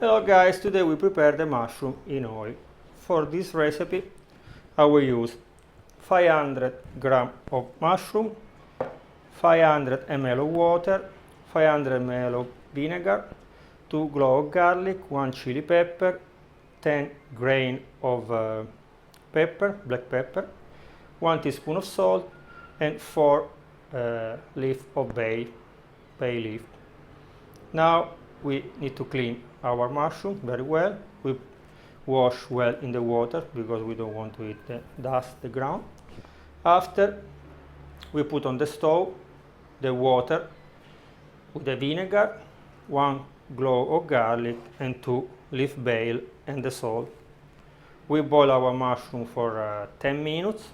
Hello guys, today we prepare the mushroom in oil. For this recipe I will use 500 gram of mushroom, 500 ml of water, 500 ml of vinegar, 2 cloves of garlic, 1 chili pepper, 10 grain of pepper, black pepper, 1 teaspoon of salt and 4 leaf of bay leaf. Now we need to clean our mushroom very well. We wash well in the water because we don't want to eat the dust, the ground. After, we put on the stove the water with the vinegar, 1 clove of garlic and 2 leaf bay and the salt. We boil our mushroom for 10 minutes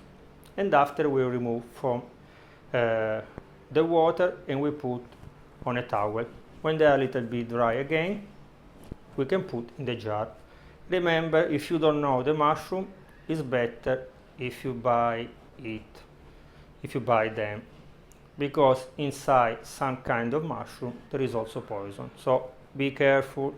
and after we remove from the water and we put on a towel. When they are a little bit dry again, we can put in the jar. Remember, if you don't know the mushroom, it's better if you buy them, because inside some kind of mushroom there is also poison. So be careful.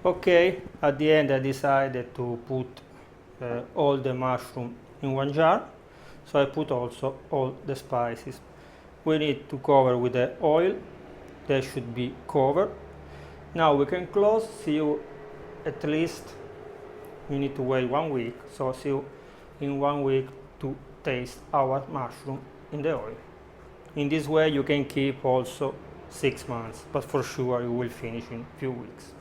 Okay, at the end I decided to put all the mushroom in one jar, so I put also all the spices. We need to cover with the oil, they should be covered. Now we can close, see you at least, we need to wait 1 week, so see you in 1 week to taste our mushroom in the oil. In this way you can keep also 6 months, but for sure you will finish in few weeks.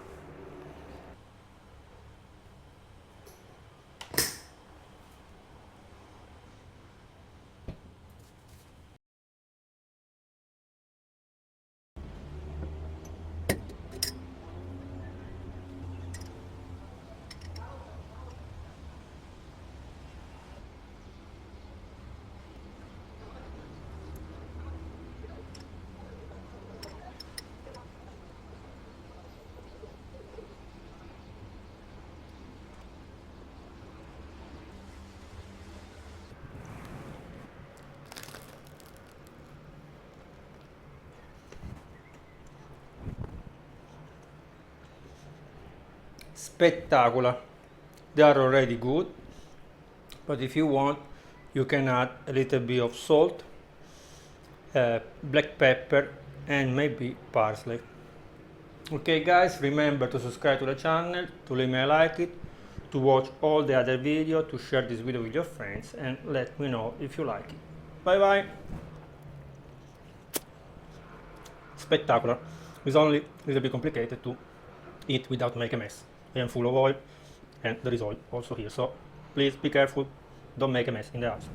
Spectacular. They are already good, but if you want, you can add a little bit of salt, black pepper, and maybe parsley. Okay guys, remember to subscribe to the channel, to leave me a like it, to watch all the other videos, to share this video with your friends, and let me know if you like it. Bye bye. Spectacular. It's only a little bit complicated to eat without making a mess. I am full of oil, and there is oil also here, so please be careful, don't make a mess in the house.